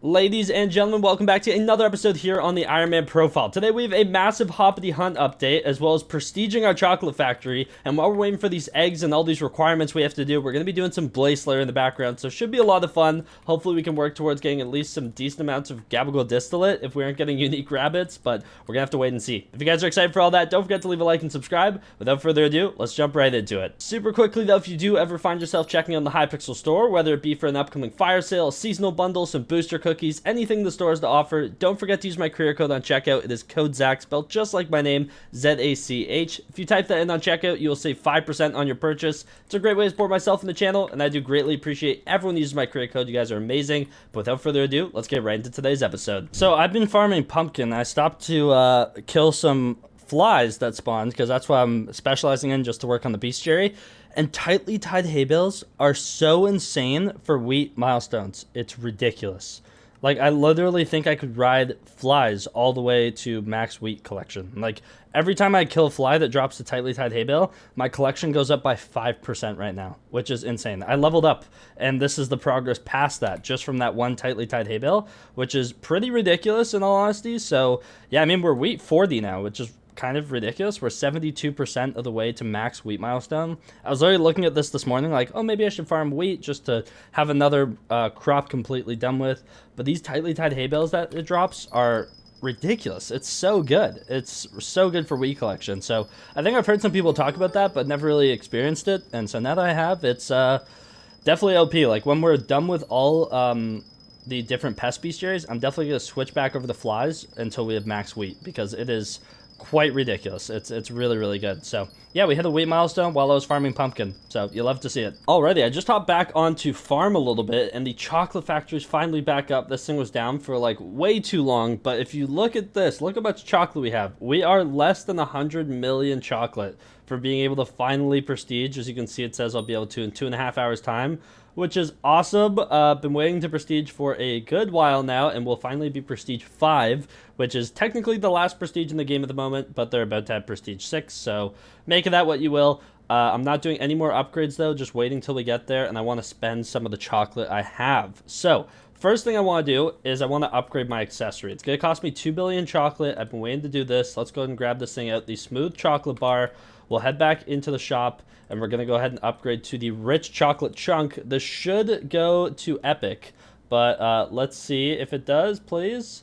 Ladies and gentlemen, welcome back to another episode here on the Ironman Profile. Today we have a massive Hoppity Hunt update, as well as prestiging our chocolate factory. And while we're waiting for these eggs and all these requirements we have to do, we're going to be doing some Blaze Slayer in the background, so it should be a lot of fun. Hopefully we can work towards getting at least some decent amounts of Gabagool distillate if we aren't getting unique rabbits, but we're going to have to wait and see. If you guys are excited for all that, don't forget to leave a like and subscribe. Without further ado, let's jump right into it. Super quickly though, if you do ever find yourself checking on the Hypixel store, whether it be for an upcoming fire sale, a seasonal bundle, some booster cookies, anything the store has to offer, don't forget to use my career code on checkout. It is code Zach, spelled just like my name, Z-A-C-H. If you type that in on checkout, you will save 5% on your purchase. It's a great way to support myself and the channel, and I do greatly appreciate everyone who uses my career code. You guys are amazing. But without further ado, let's get right into today's episode. So I've been farming pumpkin. I stopped to kill some flies that spawned, because that's what I'm specializing in, just to work on the bestiary. And tightly tied hay bales are so insane for wheat milestones. It's ridiculous. Like, I literally think I could ride flies all the way to max wheat collection. Like, every time I kill a fly that drops a tightly tied hay bale, my collection goes up by 5% right now, which is insane. I leveled up, and this is the progress past that, just from that one tightly tied hay bale, which is pretty ridiculous in all honesty. So, yeah, I mean, we're wheat 40 now, which is kind of ridiculous. We're 72% of the way to max wheat milestone. I was already looking at this morning, like, oh, maybe I should farm wheat just to have another crop completely done with. But these tightly tied hay bales that it drops are ridiculous. It's so good. It's so good for wheat collection. So I think I've heard some people talk about that, but never really experienced it. And so now that I have, it's definitely OP. Like, when we're done with all the different pest bestiaries, I'm definitely going to switch back over the flies until we have max wheat, because it is quite ridiculous. It's really, really good. So yeah, we hit a wheat milestone while I was farming pumpkin, so you'll love to see it. Alrighty, I just hopped back on to farm a little bit, and the chocolate factory's finally back up. This thing was down for like way too long, but if you look at this, look how much chocolate we have. We are less than 100 million chocolate for being able to finally prestige. As you can see, it says I'll be able to in 2.5 hours time, which is awesome. Been waiting to prestige for a good while now, and we'll finally be prestige 5, which is technically the last prestige in the game at the moment, but they're about to have prestige 6, so make of that what you will. I'm not doing any more upgrades though, just waiting till we get there, and I want to spend some of the chocolate I have. So first thing I want to do is I want to upgrade my accessory. It's going to cost me 2 billion chocolate. I've been waiting to do this. Let's go ahead and grab this thing out, the smooth chocolate bar. We'll head back into the shop, and we're going to go ahead and upgrade to the rich chocolate chunk. This should go to epic, but let's see if it does, please.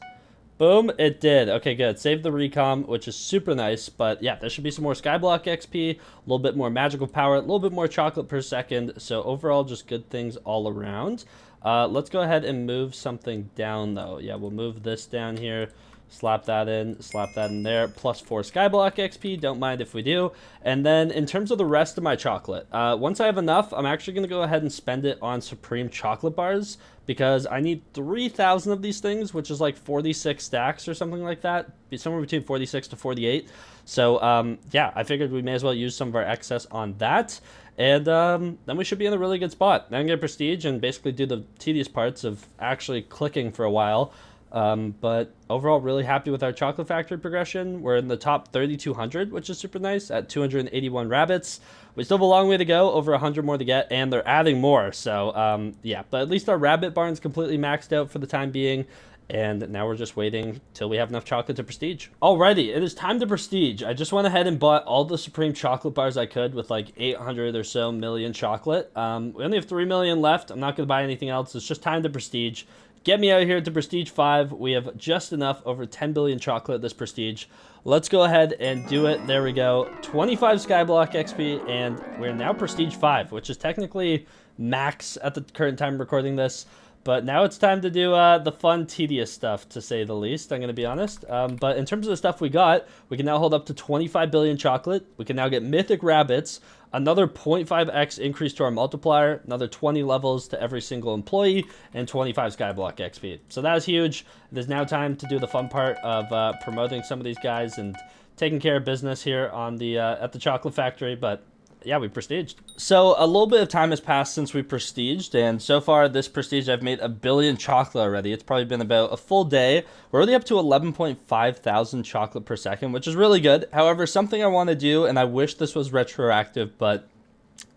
Boom, it did. Okay, good. Save the recom, which is super nice. But yeah, there should be some more Skyblock XP, a little bit more magical power, a little bit more chocolate per second. So overall, just good things all around. Let's go ahead and move something down, though. Yeah, we'll move this down here. Slap that in there, plus 4 Skyblock XP, don't mind if we do. And then in terms of the rest of my chocolate, once I have enough, I'm actually going to go ahead and spend it on Supreme Chocolate Bars, because I need 3,000 of these things, which is like 46 stacks or something like that, somewhere between 46 to 48. So yeah, I figured we may as well use some of our excess on that. And then we should be in a really good spot. Then I'm going to prestige and basically do the tedious parts of actually clicking for a while. But overall, really happy with our chocolate factory progression. We're in the top 3,200, which is super nice, at 281 rabbits. We still have a long way to go, over 100 more to get, and they're adding more. So yeah, but at least our rabbit barn's completely maxed out for the time being. And now we're just waiting till we have enough chocolate to prestige. Alrighty, it is time to prestige. I just went ahead and bought all the Supreme Chocolate Bars I could with like 800 or so million chocolate. We only have 3 million left. I'm not going to buy anything else. It's just time to prestige. Get me out here to prestige 5. We have just enough, over 10 billion chocolate this prestige. Let's go ahead and do it. There we go. 25 Skyblock XP, and we're now prestige 5, which is technically max at the current time recording this. But now it's time to do the fun, tedious stuff, to say the least. I'm going to be honest. But in terms of the stuff we got, we can now hold up to 25 billion chocolate. We can now get mythic rabbits, another 0.5x increase to our multiplier, another 20 levels to every single employee, and 25 Skyblock XP. So that is huge. It is now time to do the fun part of promoting some of these guys and taking care of business here on the at the chocolate factory. But yeah, we prestiged. So a little bit of time has passed since we prestiged, and so far this prestige I've made 1 billion chocolate already. It's probably been about a full day. We're already up to 11.5 thousand chocolate per second, which is really good. However, something I want to do, and I wish this was retroactive, but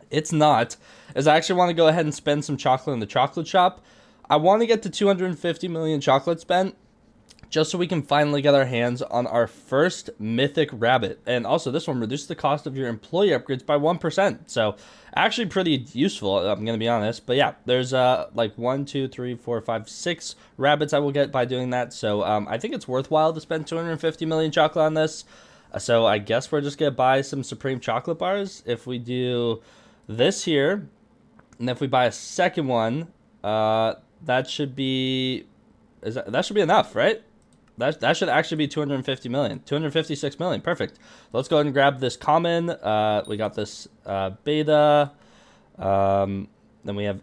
it's not, is I actually want to go ahead and spend some chocolate in the chocolate shop. I want to get to 250 million chocolate spent, just so we can finally get our hands on our first mythic rabbit. And also, this one reduces the cost of your employee upgrades by 1%. So, actually pretty useful, I'm going to be honest. But yeah, there's like 1, 2, 3, 4, 5, 6 rabbits I will get by doing that. So, I think it's worthwhile to spend 250 million chocolate on this. So, I guess we're just going to buy some Supreme Chocolate Bars. If we do this here, and if we buy a second one, that should be... that should be enough, right? That should actually be 250 million. 256 million. Perfect. Let's go ahead and grab this common. We got this beta. Then we have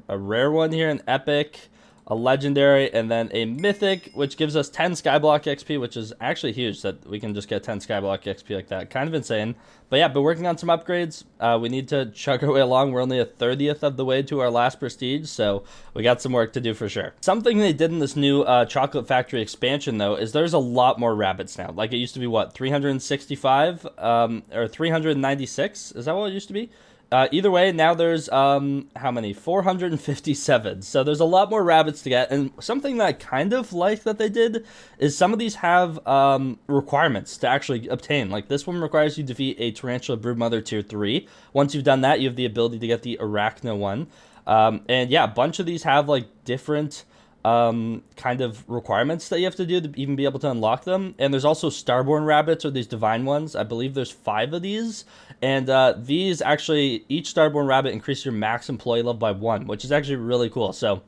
a rare one here, an epic, a legendary, and then a mythic, which gives us 10 Skyblock XP, which is actually huge that we can just get 10 Skyblock XP like that. Kind of insane. But yeah, been working on some upgrades. We need to chug our way along. We're only a 30th of the way to our last prestige, so we got some work to do for sure. Something they did in this new Chocolate Factory expansion, though, is there's a lot more rabbits now. Like, it used to be, what, 365 or 396? Is that what it used to be? Either way, now there's, how many? 457. So there's a lot more rabbits to get. And something that I kind of like that they did is some of these have requirements to actually obtain. Like, this one requires you to defeat a Tarantula Broodmother Tier 3. Once you've done that, you have the ability to get the Arachno one. And yeah, a bunch of these have, like, different kind of requirements that you have to do to even be able to unlock them. And there's also Starborn rabbits, or these divine ones. I believe there's 5 of these, and these actually, each Starborn rabbit increase your max employee level by 1, which is actually really cool. So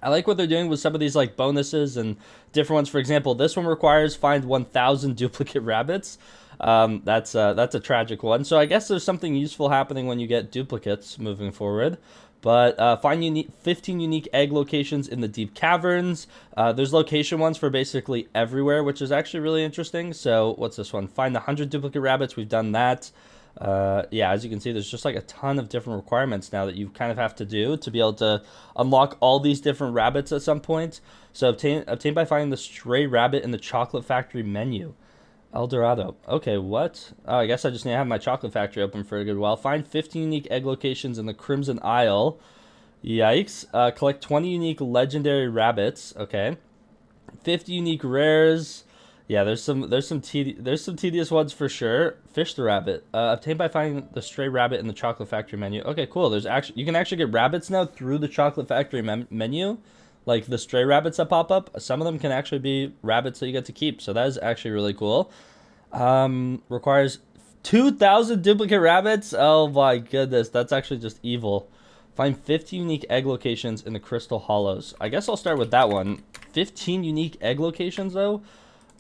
I like what they're doing with some of these, like, bonuses and different ones. For example, this one requires find 1,000 duplicate rabbits. That's a tragic one. So I guess there's something useful happening when you get duplicates moving forward. But find 15 unique egg locations in the deep caverns. There's location ones for basically everywhere, which is actually really interesting. So what's this one? Find 100 duplicate rabbits. We've done that. Yeah, as you can see, there's just like a ton of different requirements now that you kind of have to do to be able to unlock all these different rabbits at some point. So obtain by finding the stray rabbit in the Chocolate Factory menu. El Dorado. Okay, what? Oh, I guess I just need to have my Chocolate Factory open for a good while. Find 15 unique egg locations in the Crimson Isle. Yikes. Collect 20 unique legendary rabbits. Okay. 50 unique rares. Yeah, there's some tedious ones for sure. Fish the rabbit. Obtained by finding the stray rabbit in the Chocolate Factory menu. Okay, cool. You can actually get rabbits now through the Chocolate Factory menu. Like the stray rabbits that pop up, some of them can actually be rabbits that you get to keep. So that is actually really cool. Requires 2,000 duplicate rabbits. Oh my goodness, that's actually just evil. Find 15 unique egg locations in the Crystal Hollows. I guess I'll start with that one. 15 unique egg locations though.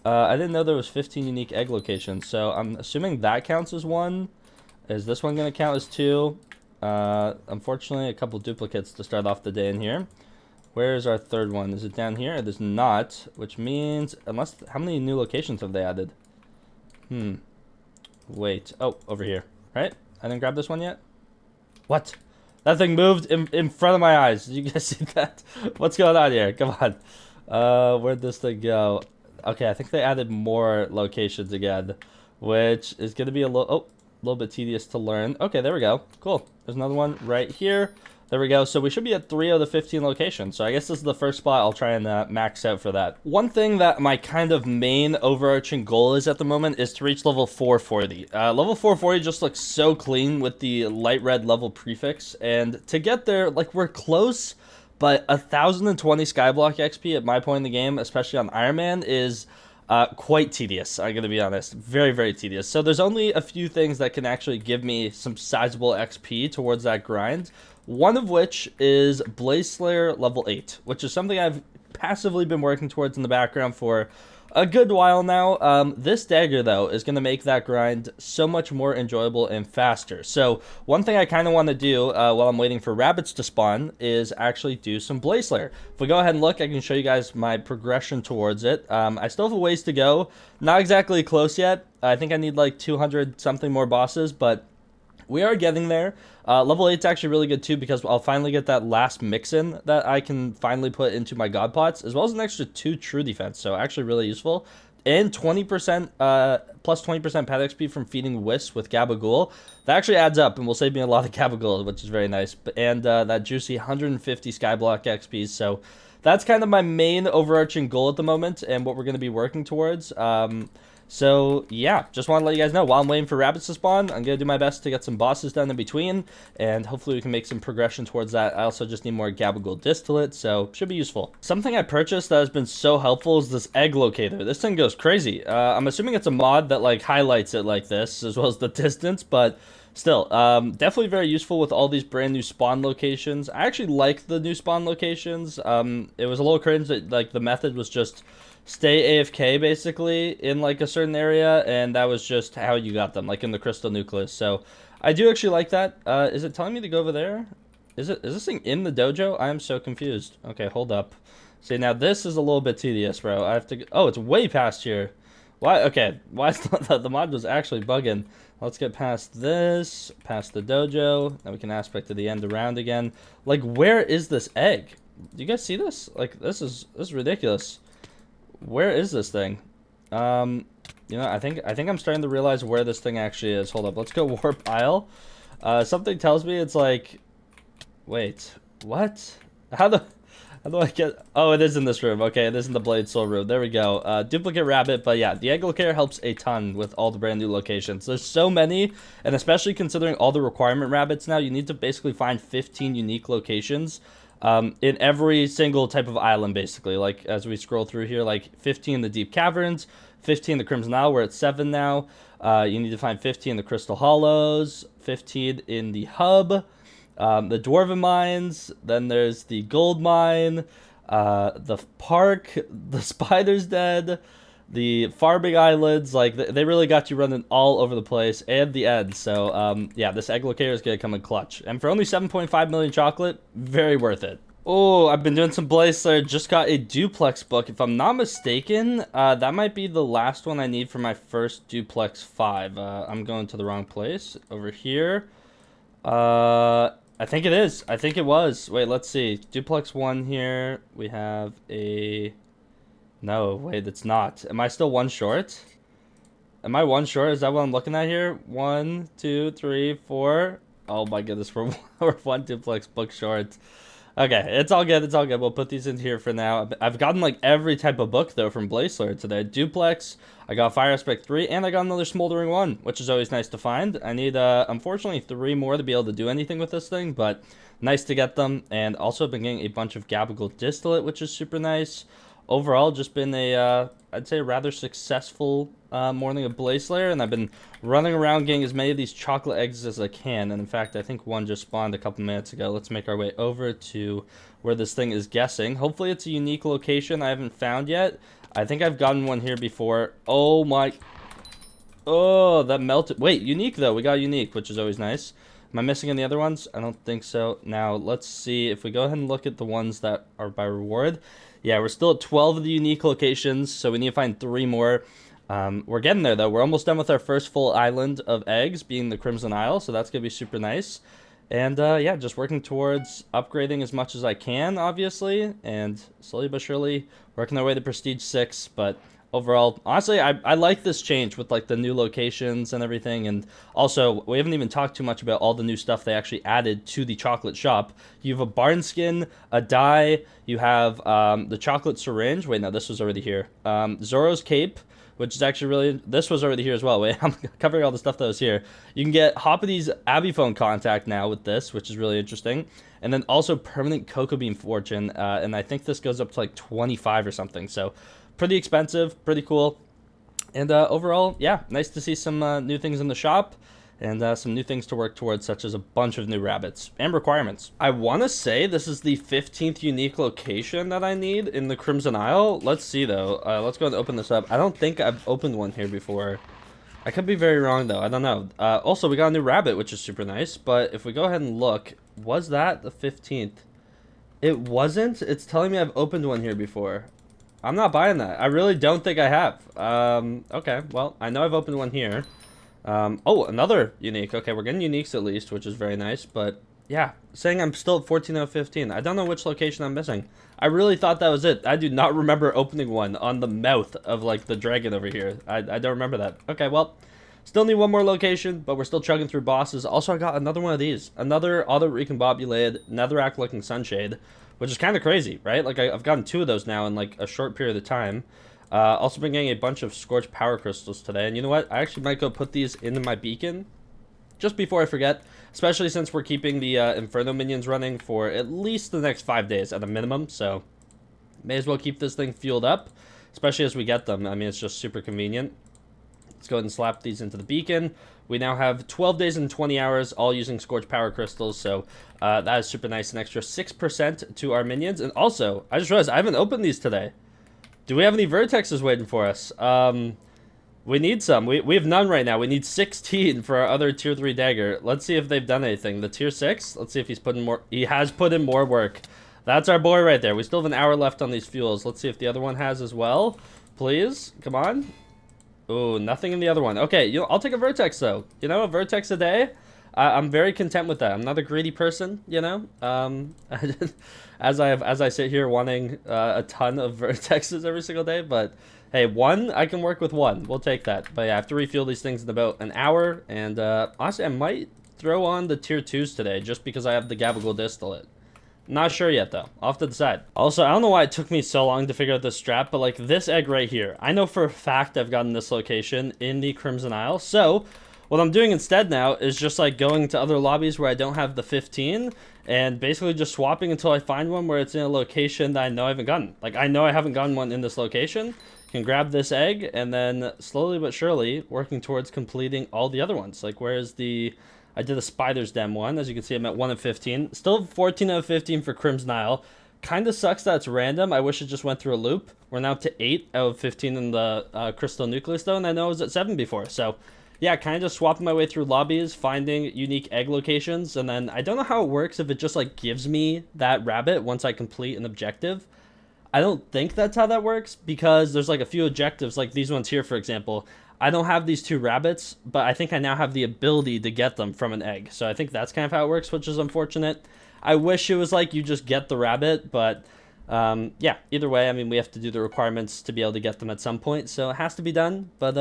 I didn't know there was 15 unique egg locations. So I'm assuming that counts as 1. Is this one going to count as 2? Unfortunately, a couple duplicates to start off the day in here. Where is our third one? Is it down here? It is not, which means, how many new locations have they added? Wait. Oh, over here, right? I didn't grab this one yet? What? That thing moved in front of my eyes. Did you guys see that? What's going on here? Come on. Where'd this thing go? Okay, I think they added more locations again, which is going to be a little bit tedious to learn. Okay, there we go. Cool. There's another one right here. There we go. So we should be at 3 of the 15 locations. So I guess this is the first spot I'll try and max out for that. One thing that my kind of main overarching goal is at the moment is to reach level 440. Level 440 just looks so clean with the light red level prefix. And to get there, like, we're close, but 1,020 Skyblock XP at my point in the game, especially on Ironman, is quite tedious, I'm going to be honest. Very, very tedious. So there's only a few things that can actually give me some sizable XP towards that grind. One of which is Blaze Slayer level 8, which is something I've passively been working towards in the background for a good while now. This dagger, though, is going to make that grind so much more enjoyable and faster. So one thing I kind of want to do while I'm waiting for rabbits to spawn is actually do some Blaze Slayer. If we go ahead and look, I can show you guys my progression towards it. I still have a ways to go. Not exactly close yet. I think I need like 200 something more bosses, but we are getting there. Level 8 is actually really good too because I'll finally get that last mix-in that I can finally put into my God Pots, as well as an extra 2 true defense. So actually really useful. and 20% plus 20% pet XP from feeding Wisp with Gabagool. That actually adds up and will save me a lot of Gabagool, which is very nice. And that juicy 150 Skyblock XP. So that's kind of my main overarching goal at the moment and what we're going to be working towards. So, yeah, just want to let you guys know, while I'm waiting for rabbits to spawn, I'm going to do my best to get some bosses done in between, and hopefully we can make some progression towards that. I also just need more Gabagool distillate, so should be useful. Something I purchased that has been so helpful is this egg locator. This thing goes crazy. I'm assuming it's a mod that, like, highlights it like this, as well as the distance, but still, definitely very useful with all these brand new spawn locations. I actually like the new spawn locations. It was a little cringe that, like, the method was just stay AFK basically in like a certain area, and that was just how you got them, like in the crystal nucleus. So I do actually like that. Is it telling me to go over there? Is this thing in the dojo? I am so confused. Okay, hold up. See, now this is a little bit tedious, bro. I have to oh, it's way past here. Why? Okay, why is the mod was actually bugging. Let's get past this, past the dojo, then we can aspect to the end around again. Like, where is this egg? Do you guys see this? Like, this is ridiculous. Where is this thing? You know, I think I'm starting to realize where this thing actually is. Hold up, let's go warp aisle. Something tells me it's like, wait, what? How do I get? Oh, it is in this room. Okay, it is in the Blade Soul room. There we go. Duplicate rabbit, but yeah, the egg locator helps a ton with all the brand new locations. There's so many, and especially considering all the requirement rabbits now, you need to basically find 15 unique locations. In every single type of island, basically. Like, as we scroll through here, like 15 in the Deep Caverns, 15 in the Crimson Isle, we're at 7 now. You need to find 15 in the Crystal Hollows, 15 in the Hub, the Dwarven Mines, then there's the Gold Mine, the Park, the Spider's Den, the farming islands. Like, they really got you running all over the place, and the end. So yeah, this egg locator is gonna come in clutch, and for only 7.5 million chocolate, very worth it. Oh, I've been doing some Blaze Slayer. Just got a duplex book, if I'm not mistaken. That might be the last one I need for my first duplex 5. I'm going to the wrong place over here. I think it is. I think it was. Wait, let's see. Duplex 1 here. We have a... No, wait, it's not. Am I still 1 short? Am I 1 short? Is that what I'm looking at here? 1, 2, 3, 4. Oh my goodness, we're 1 duplex book short. Okay, it's all good. It's all good. We'll put these in here for now. I've gotten like every type of book though from Blaze Slayer today. Duplex, I got Fire Aspect 3, and I got another Smoldering 1, which is always nice to find. I need, unfortunately, 3 more to be able to do anything with this thing, but nice to get them. And also been getting a bunch of Gabagool Distillate, which is super nice. Overall, just been a, I'd say, rather successful morning of Blaze Slayer, and I've been running around getting as many of these chocolate eggs as I can. And in fact, I think one just spawned a couple minutes ago. Let's make our way over to where this thing is guessing. Hopefully, it's a unique location I haven't found yet. I think I've gotten one here before. Oh my... Oh, that melted. Wait, unique though. We got unique, which is always nice. Am I missing any other ones? I don't think so. Now, let's see if we go ahead and look at the ones that are by reward. Yeah, we're still at 12 of the unique locations, so we need to find 3 more. We're getting there, though. We're almost done with our first full island of eggs, being the Crimson Isle, so that's going to be super nice. And, yeah, just working towards upgrading as much as I can, obviously, and slowly but surely working our way to Prestige 6, but... Overall, honestly, I like this change with, like, the new locations and everything, and also, we haven't even talked too much about all the new stuff they actually added to the chocolate shop. You have a barn skin, a dye, you have the chocolate syringe. Wait, no, this was already here. Zoro's cape, which is actually really... This was already here as well. Wait, I'm covering all the stuff that was here. You can get Hoppity's Abiphone contact now with this, which is really interesting. And then also permanent cocoa bean fortune, and I think this goes up to, like, 25 or something, so... Pretty expensive, pretty cool, and overall, yeah, nice to see some new things in the shop, and some new things to work towards, such as a bunch of new rabbits and requirements. I want to say this is the 15th unique location that I need in the Crimson Isle. Let's see, though. Let's go and open this up. I don't think I've opened one here before. I could be very wrong, though. I don't know. Also, we got a new rabbit, which is super nice, but if we go ahead and look, was that the 15th? It wasn't? It's telling me I've opened one here before. I'm not buying that. I really don't think I have. Okay, well, I know I've opened one here. Oh, another unique. Okay, we're getting uniques at least, which is very nice, but Yeah, saying I'm still at 14 out of 15. I don't know which location I'm missing. I really thought that was it. I do not remember opening one on the mouth of, like, the dragon over here. I don't remember that. Okay, well, still need one more location, but we're still chugging through bosses. Also, I got another one of these. Another auto-recombobulated netherrack-looking sunshade, which is kind of crazy, right? Like, I've gotten 2 of those now in, like, a short period of time. Also been getting a bunch of scorched power crystals today. And you know what? I actually might go put these into my beacon just before I forget, especially since we're keeping the Inferno minions running for at least the next 5 days at a minimum, so may as well keep this thing fueled up, especially as we get them. I mean, it's just super convenient. Let's go ahead and slap these into the beacon. We now have 12 days and 20 hours, all using Scorched Power Crystals, so that is super nice. An extra 6% to our minions, and also, I just realized I haven't opened these today. Do we have any Vertexes waiting for us? We need some. We have none right now. We need 16 for our other tier 3 dagger. Let's see if they've done anything. The tier 6, let's see if he's put in more. He has put in more work. That's our boy right there. We still have an hour left on these fuels. Let's see if the other one has as well. Please, come on. Oh, nothing in the other one. Okay, I'll take a Vertex though. You know, a Vertex a day. I'm very content with that. I'm not a greedy person, you know. As I sit here wanting a ton of Vertexes every single day, but hey, one, I can work with one. We'll take that. But yeah, I have to refuel these things in about an hour. And honestly, I might throw on the tier 2s today just because I have the Gabagool distillate. Not sure yet, though. I'll have to decide. Also, I don't know why it took me so long to figure out this strat, but like this egg right here, I know for a fact I've gotten this location in the Crimson Isle. So what I'm doing instead now is just like going to other lobbies where I don't have the 15 and basically just swapping until I find one where it's in a location that I know I haven't gotten. Like, I know I haven't gotten one in this location. Can grab this egg and then slowly but surely working towards completing all the other ones. Like, where's the... I did a Spider's Den one. As you can see, I'm at 1 of 15. Still 14 out of 15 for Crimson Isle. Kind of sucks that it's random. I wish it just went through a loop. We're now up to 8 out of 15 in the Crystal Nucleus, though, and I know I was at 7 before. So, yeah, kind of just swapping my way through lobbies, finding unique egg locations, and then I don't know how it works if it just, like, gives me that rabbit once I complete an objective. I don't think that's how that works, because there's, like, a few objectives, like these ones here, for example. I don't have these 2 rabbits, but I think I now have the ability to get them from an egg. So I think that's kind of how it works, which is unfortunate. I wish it was like you just get the rabbit, but yeah, either way, I mean, we have to do the requirements to be able to get them at some point, so it has to be done. But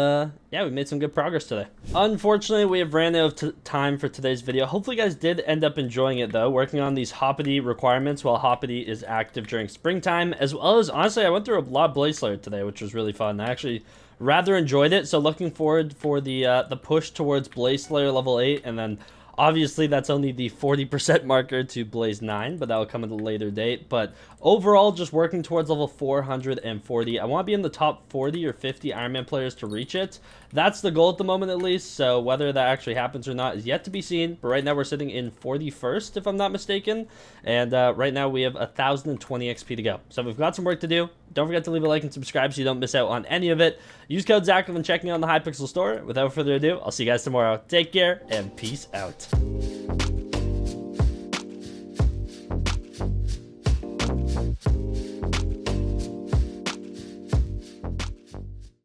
yeah, we made some good progress today. Unfortunately, we have ran out of time for today's video. Hopefully you guys did end up enjoying it, though, working on these Hoppity requirements while Hoppity is active during springtime, as well as, honestly, I went through a lot of Blaze Slayer today, which was really fun. I actually rather enjoyed it, so looking forward for the push towards Blaze Slayer level 8, and then obviously that's only the 40% marker to Blaze 9, but that will come at a later date. But overall, just working towards level 440. I want to be in the top 40 or 50 Ironman players to reach it. That's the goal at the moment, at least, so whether that actually happens or not is yet to be seen. But right now we're sitting in 41st, if I'm not mistaken, and right now we have 1,020 XP to go. So we've got some work to do. Don't forget to leave a like and subscribe so you don't miss out on any of it. Use code Zach when checking out the Hypixel store. Without further ado, I'll see you guys tomorrow. Take care and peace out.